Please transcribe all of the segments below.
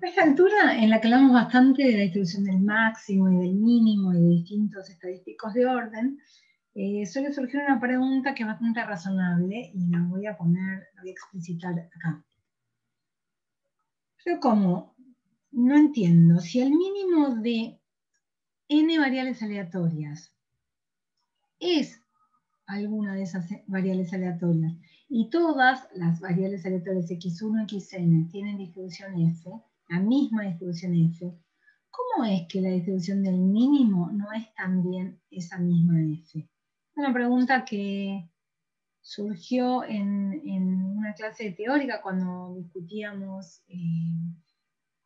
A esta altura, en la que hablamos bastante de la distribución del máximo y del mínimo y de distintos estadísticos de orden, suele surgir una pregunta que es bastante razonable y la voy a explicitar acá. Yo como no entiendo si el mínimo de n variables aleatorias es alguna de esas variables aleatorias y todas las variables aleatorias x1, xn tienen distribución f, la misma distribución f, ¿cómo es que la distribución del mínimo no es también esa misma f? Es una pregunta que surgió en una clase teórica cuando discutíamos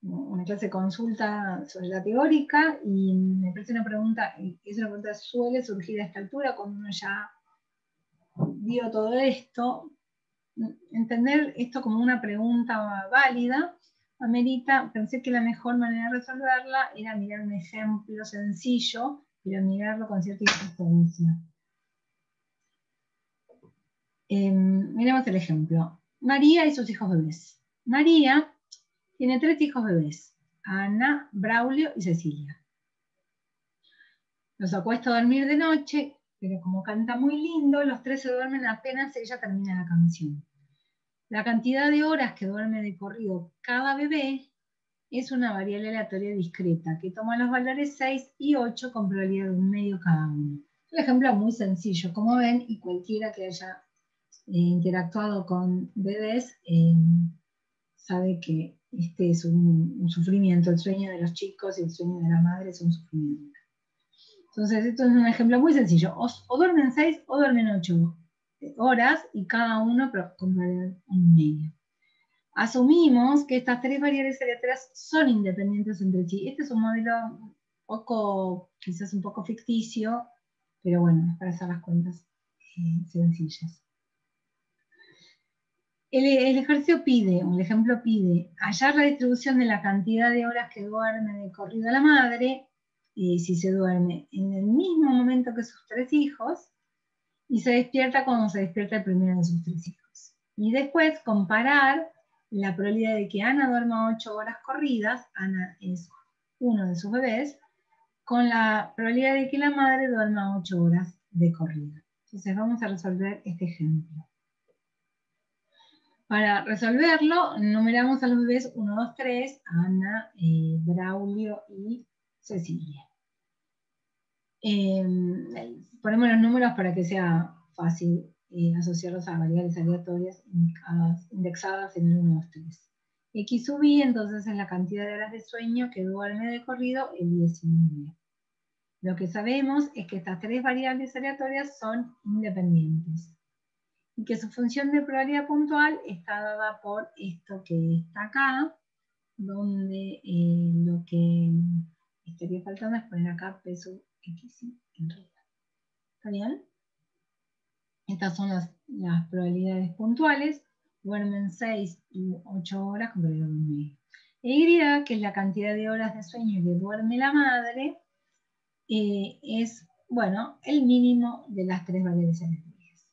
una clase de consulta sobre la teórica, y me parece una pregunta, es una pregunta que suele surgir a esta altura cuando uno ya vio todo esto. Entender esto como una pregunta válida amerita, pensé que la mejor manera de resolverla era mirar un ejemplo sencillo, pero mirarlo con cierta insistencia. Miremos el ejemplo. María y sus hijos bebés. María tiene 3 hijos bebés: Ana, Braulio y Cecilia. Los acuesta a dormir de noche, pero como canta muy lindo, los 3 se duermen apenas ella termina la canción. La cantidad de horas que duerme de corrido cada bebé es una variable aleatoria discreta que toma los valores 6 y 8 con probabilidad de 1/2 cada uno. Un ejemplo muy sencillo, como ven, y cualquiera que haya interactuado con bebés sabe que este es un sufrimiento. El sueño de los chicos y el sueño de la madre es un sufrimiento. Entonces, esto es un ejemplo muy sencillo. O duermen 6 o duermen 8 horas, y cada uno con probabilidad 1/2. Asumimos que estas 3 variables aleatorias son independientes entre sí. Este es un modelo quizás un poco ficticio, pero bueno, es para hacer las cuentas sencillas. El ejercicio pide, o el ejemplo pide, hallar la distribución de la cantidad de horas que duerme de corrido la madre, si se duerme en el mismo momento que sus 3 hijos, y se despierta cuando se despierta el primero de sus 3 hijos. Y después comparar la probabilidad de que Ana duerma 8 horas corridas, Ana es uno de sus bebés, con la probabilidad de que la madre duerma 8 horas de corrida. Entonces vamos a resolver este ejemplo. Para resolverlo, numeramos a los bebés 1, 2, 3, Ana, Braulio y Cecilia. Ponemos los números para que sea fácil asociarlos a variables aleatorias indexadas en el 1, 2, 3. X sub i entonces es la cantidad de horas de sueño que duerme de corrido el 19. Lo que sabemos es que estas 3 variables aleatorias son independientes y que su función de probabilidad puntual está dada por esto que está acá, donde lo que estaría faltando es poner acá P sub x en realidad. ¿Está bien? Estas son las probabilidades puntuales. Duermen 6 y 8 horas con probabilidad de 1/2. Y, que es la cantidad de horas de sueño que duerme la madre, es, bueno, el mínimo de las 3 variables aleatorias.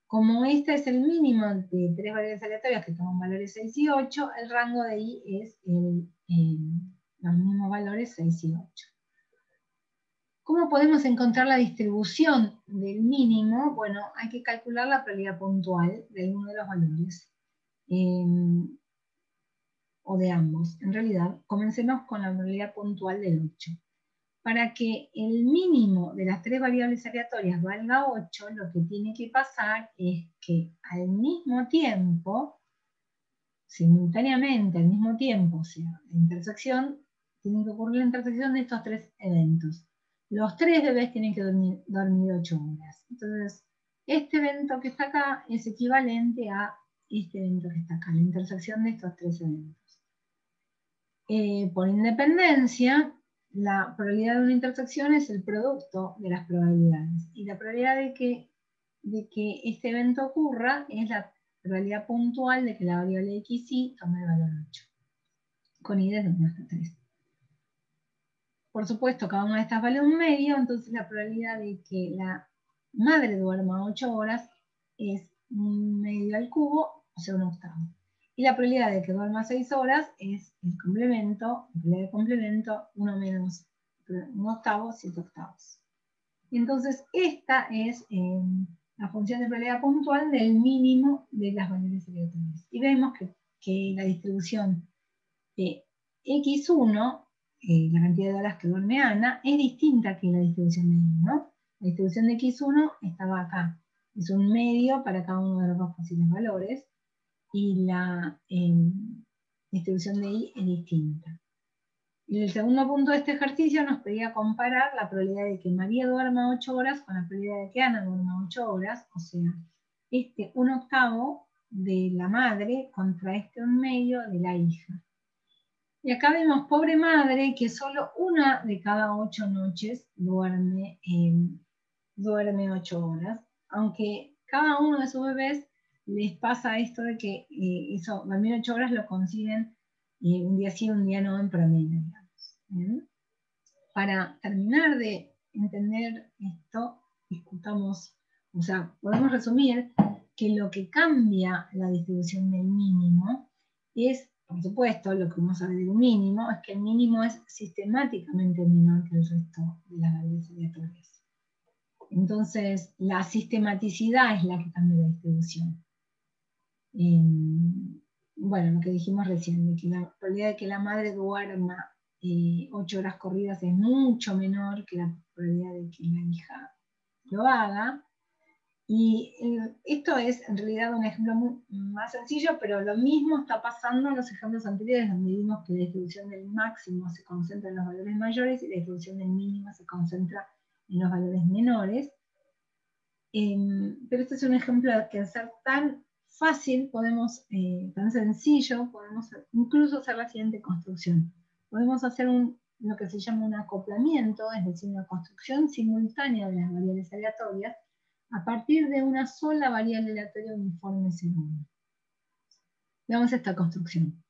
Como este es el mínimo de 3 variables aleatorias que toman valores 6 y 8, el rango de i es los mismos valores 6 y 8. ¿Cómo podemos encontrar la distribución del mínimo? Bueno, hay que calcular la probabilidad puntual de uno de los valores, o de ambos. En realidad, comencemos con la probabilidad puntual del 8. Para que el mínimo de las 3 variables aleatorias valga 8, lo que tiene que pasar es que al mismo tiempo, simultáneamente, al mismo tiempo, o sea, la intersección, tiene que ocurrir la intersección de estos 3 eventos. Los 3 bebés tienen que dormir 8 horas. Entonces, este evento que está acá es equivalente a este evento que está acá, la intersección de estos 3 eventos. Por independencia, la probabilidad de una intersección es el producto de las probabilidades. Y la probabilidad de que este evento ocurra es la probabilidad puntual de que la variable xy tome el valor 8, con i desde 1 hasta 3. Por supuesto, cada una de estas vale 1/2, entonces la probabilidad de que la madre duerma 8 horas es 1/2 al cubo, o sea, 1/8. Y la probabilidad de que duerma 6 horas es el complemento, la probabilidad de complemento 1 menos 1 octavo, 7 octavos. Y entonces esta es la función de probabilidad puntual del mínimo de las variables aleatorias. Y vemos que la distribución de X1, la cantidad de horas que duerme Ana, es distinta que la distribución de I, ¿no? La distribución de X1 estaba acá. Es un medio para cada uno de los dos posibles valores. Y la distribución de I es distinta. Y el segundo punto de este ejercicio nos pedía comparar la probabilidad de que María duerma 8 horas con la probabilidad de que Ana duerma 8 horas, o sea, este 1 octavo de la madre contra este 1 medio de la hija. Y acá vemos, pobre madre, que solo una de cada 8 noches duerme 8 horas, aunque cada uno de sus bebés les pasa esto de que dormir 8 horas lo consiguen un día sí, un día no en promedio, digamos. Para terminar de entender esto, discutamos, o sea, podemos resumir que lo que cambia la distribución del mínimo es, por supuesto, lo que vamos a ver del mínimo, es que el mínimo es sistemáticamente menor que el resto de las variables aleatorias. Entonces, la sistematicidad es la que cambia la distribución. Bueno, lo que dijimos recién, de que la probabilidad de que la madre duerma 8 horas corridas es mucho menor que la probabilidad de que la hija lo haga. Y esto es en realidad un ejemplo más sencillo, pero lo mismo está pasando en los ejemplos anteriores, donde vimos que la distribución del máximo se concentra en los valores mayores y la distribución del mínimo se concentra en los valores menores. Pero este es un ejemplo que al ser tan fácil, tan sencillo, podemos incluso hacer la siguiente construcción. Podemos hacer lo que se llama un acoplamiento, es decir, una construcción simultánea de las variables aleatorias a partir de una sola variable aleatoria uniforme C1. Veamos esta construcción.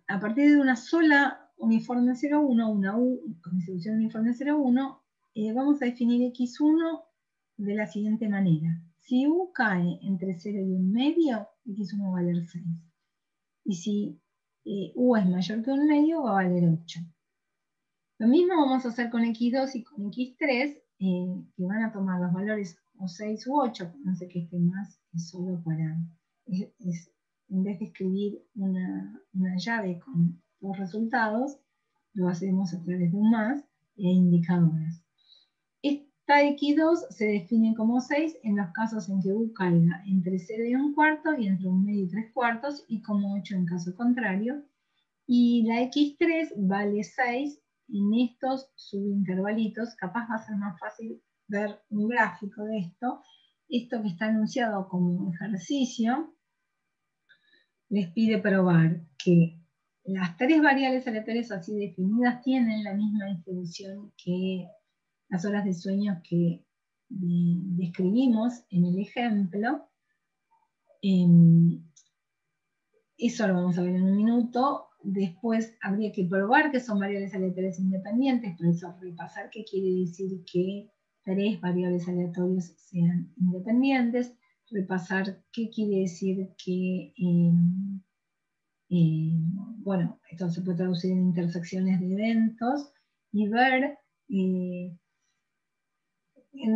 A partir de una sola uniforme 0,1, una U con distribución uniforme 0,1, vamos a definir X1 de la siguiente manera. Si U cae entre 0 y 1 medio, X1 va a valer 6. Y si U es mayor que 1 medio, va a valer 8. Lo mismo vamos a hacer con X2 y con X3, que van a tomar los valores o 6 u 8, no sé qué esté más, es solo para... en vez de escribir una llave con los resultados, lo hacemos a través de un más e indicadores. Esta X2 se define como 6 en los casos en que U caiga entre 0 y 1 cuarto y entre 1 medio y 3 cuartos, y como 8 en caso contrario. Y la X3 vale 6 en estos subintervalitos. Capaz va a ser más fácil ver un gráfico de esto. Esto que está anunciado como ejercicio les pide probar que las tres variables aleatorias así definidas tienen la misma distribución que las horas de sueño que describimos en el ejemplo. Eso lo vamos a ver en un minuto. Después habría que probar que son variables aleatorias independientes, por eso repasar qué quiere decir que tres variables aleatorias sean independientes, repasar qué quiere decir que, bueno, esto se puede traducir en intersecciones de eventos, y ver, en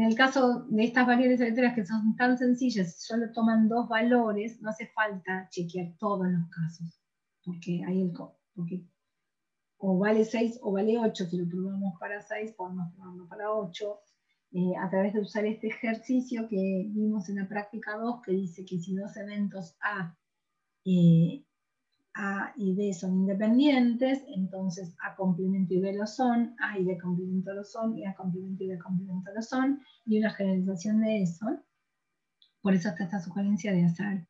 el caso de estas variables aleatorias que son tan sencillas, solo toman dos valores, no hace falta chequear todos los casos, porque o vale 6 o vale 8, si lo probamos para 6, podemos probarlo para 8, a través de usar este ejercicio que vimos en la práctica 2, que dice que si dos eventos A y B son independientes, entonces A complemento y B lo son, A y B complemento lo son, y A complemento y B complemento lo son, y una generalización de eso. Por eso está esta sugerencia de hacer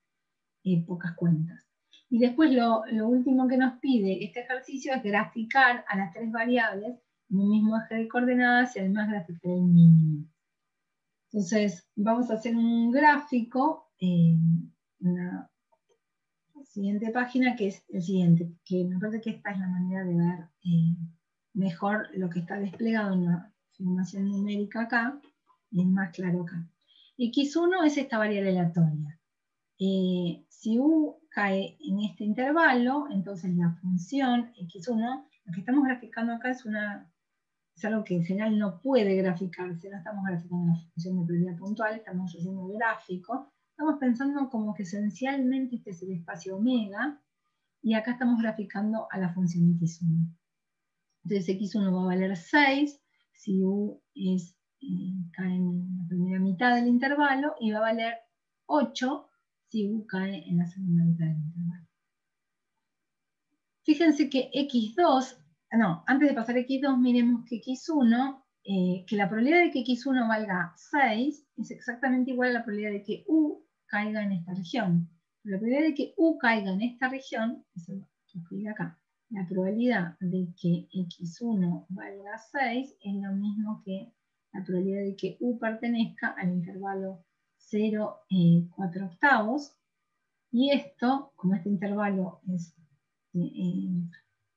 pocas cuentas. Y después lo último que nos pide este ejercicio es graficar a las tres variables en un mismo eje de coordenadas y además graficar el mínimo. Entonces vamos a hacer un gráfico en la siguiente página, que es el siguiente, que me parece que esta es la manera de ver mejor lo que está desplegado en la información numérica acá, y es más claro acá. X1 es esta variable aleatoria. Si U cae en este intervalo, entonces la función x1, lo que estamos graficando acá es algo que en general no puede graficarse, no estamos graficando la función de probabilidad puntual, estamos haciendo un gráfico, estamos pensando como que esencialmente este es el espacio omega, y acá estamos graficando a la función x1. Entonces x1 va a valer 6, si u cae en la primera mitad del intervalo, y va a valer 8 si u cae en la segunda mitad del intervalo. Fíjense que x2, antes de pasar a x2, miremos que x1, que la probabilidad de que x1 valga 6 es exactamente igual a la probabilidad de que u caiga en esta región. La probabilidad de que u caiga en esta región, eso lo escribí acá, la probabilidad de que x1 valga 6 es lo mismo que la probabilidad de que u pertenezca al intervalo 0, 4 octavos, y esto, como este intervalo es,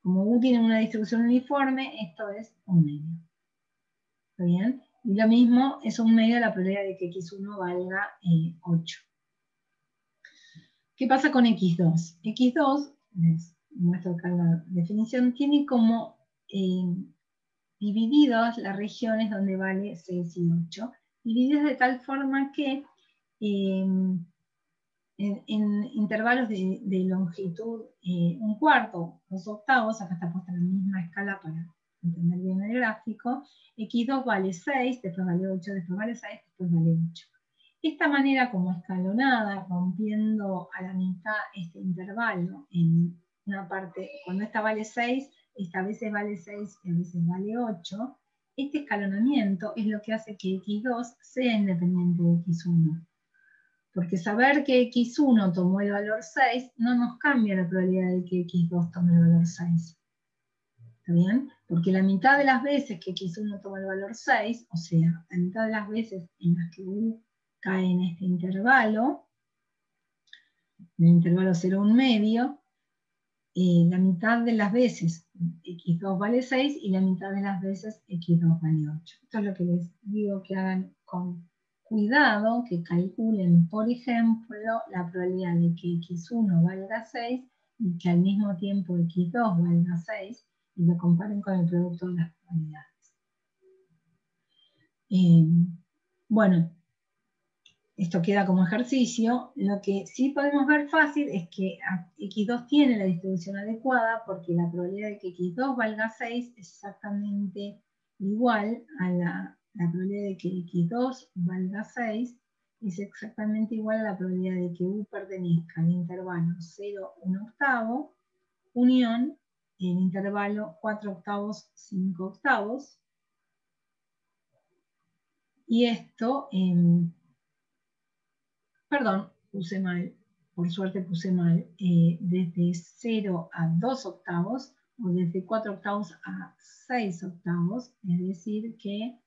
como u tiene una distribución uniforme, esto es un medio. ¿Está bien? Y lo mismo es un medio de la probabilidad de que x1 valga 8. ¿Qué pasa con x2? x2, les muestro acá la definición, tiene como divididas las regiones donde vale 6 y 8, divididas de tal forma que en intervalos de longitud 1/4, 2 octavos, acá está puesta la misma escala para entender bien el gráfico, x2 vale 6, después vale 8, después vale 6, después vale 8. Esta manera como escalonada, rompiendo a la mitad este intervalo en una parte, cuando esta vale 6, esta a veces vale 6 y a veces vale 8, este escalonamiento es lo que hace que x2 sea independiente de x1. Porque saber que x1 tomó el valor 6 no nos cambia la probabilidad de que x2 tome el valor 6. ¿Está bien? Porque la mitad de las veces que x1 toma el valor 6, o sea, la mitad de las veces en las que u cae en este intervalo, en el intervalo 0, 1 medio, la mitad de las veces x2 vale 6 y la mitad de las veces x2 vale 8. Esto es lo que les digo que hagan con cuidado, que calculen, por ejemplo, la probabilidad de que x1 valga 6 y que al mismo tiempo x2 valga 6 y lo comparen con el producto de las probabilidades. Bueno, esto queda como ejercicio. Lo que sí podemos ver fácil es que x2 tiene la distribución adecuada porque la probabilidad de que x2 valga 6 es exactamente igual a la probabilidad de que x2 valga 6 es exactamente igual a la probabilidad de que u pertenezca al intervalo 0, 1 octavo, unión el intervalo 4 octavos, 5 octavos. Y esto, perdón, puse mal, por suerte puse mal, desde 0 a 2 octavos, o desde 4 octavos a 6 octavos, es decir que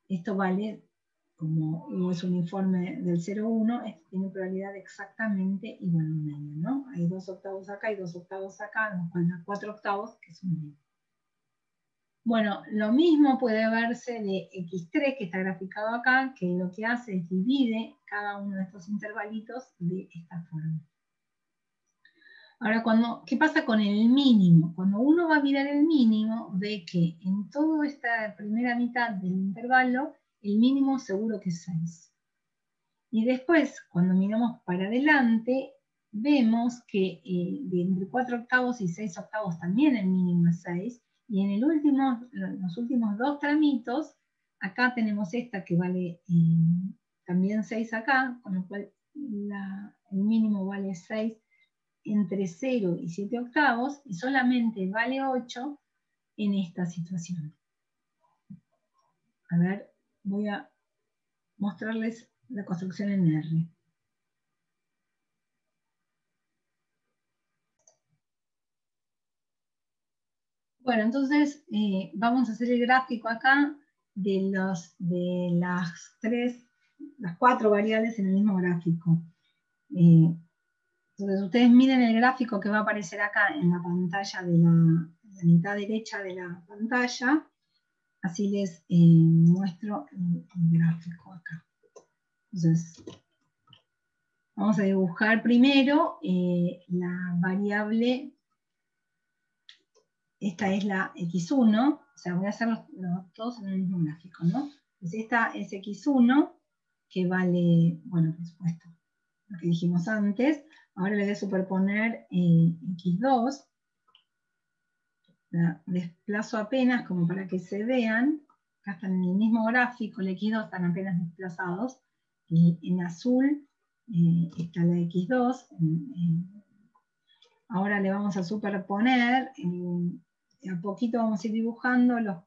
esto vale, como U es uniforme del 0,1, tiene probabilidad exactamente igual a un medio, ¿no? Hay 2 octavos acá y 2 octavos acá, nos faltan 4 octavos, que es un medio. Bueno, lo mismo puede verse de x3, que está graficado acá, que lo que hace es divide cada uno de estos intervalitos de esta forma. Ahora, ¿qué pasa con el mínimo? Cuando uno va a mirar el mínimo, ve que en toda esta primera mitad del intervalo, el mínimo seguro que es 6. Y después, cuando miramos para adelante, vemos que de entre 4 octavos y 6 octavos también el mínimo es 6. Y en los últimos dos tramitos, acá tenemos esta que vale también 6 acá, con lo cual el mínimo vale 6 entre 0 y 7 octavos, y solamente vale 8 en esta situación. A ver, voy a mostrarles la construcción en R. Bueno, entonces vamos a hacer el gráfico acá de las 4 variables en el mismo gráfico. Entonces ustedes miren el gráfico que va a aparecer acá en la pantalla de la mitad derecha de la pantalla. Así les muestro el gráfico acá. Entonces, Vamos a dibujar primero la variable, esta es la x1, o sea, voy a hacer todos en el mismo gráfico, ¿no? Entonces esta es x1, que vale, bueno, por supuesto, lo que dijimos antes. Ahora le voy a superponer x2, la desplazo apenas como para que se vean. Acá están en el mismo gráfico, el x2 están apenas desplazados, y en azul está la x2. Ahora le vamos a superponer, a poquito vamos a ir dibujando los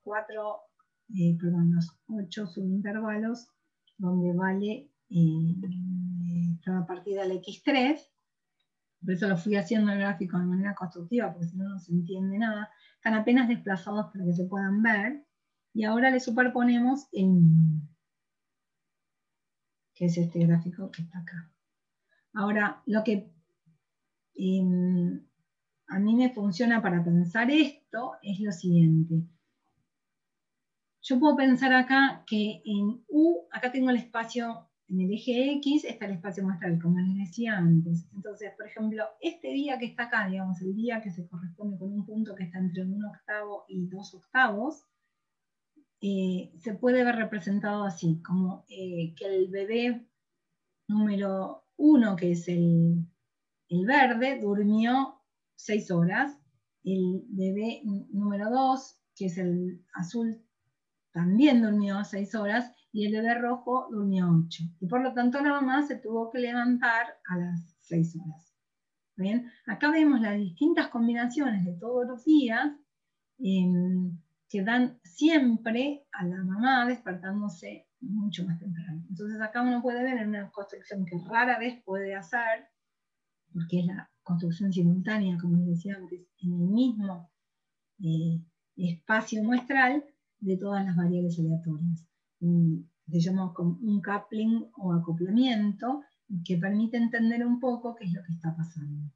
8 subintervalos, donde vale cada partida la x3. Por eso lo fui haciendo el gráfico de manera constructiva, porque si no, no se entiende nada. Están apenas desplazados para que se puedan ver. Y ahora le superponemos el mínimo, que es este gráfico que está acá. Ahora, lo que a mí me funciona para pensar esto es lo siguiente. Yo puedo pensar acá que en U, acá tengo el espacio en el eje X, está el espacio muestral, como les decía antes. Entonces, por ejemplo, este día que está acá, digamos, el día que se corresponde con un punto que está entre 1/8 y 2/8, se puede ver representado así, como que el bebé número 1, que es el verde, durmió 6 horas, el bebé número 2, que es el azul, también durmió 6 horas, y el bebé rojo durmió 8. Y por lo tanto la mamá se tuvo que levantar a las 6 horas. ¿Bien? Acá vemos las distintas combinaciones de todos los días que dan siempre a la mamá despertándose mucho más temprano. Entonces acá uno puede ver en una construcción que rara vez puede hacer, porque es la construcción simultánea, como les decía antes, en el mismo espacio muestral de todas las variables aleatorias. Y se llama un coupling o acoplamiento, que permite entender un poco qué es lo que está pasando.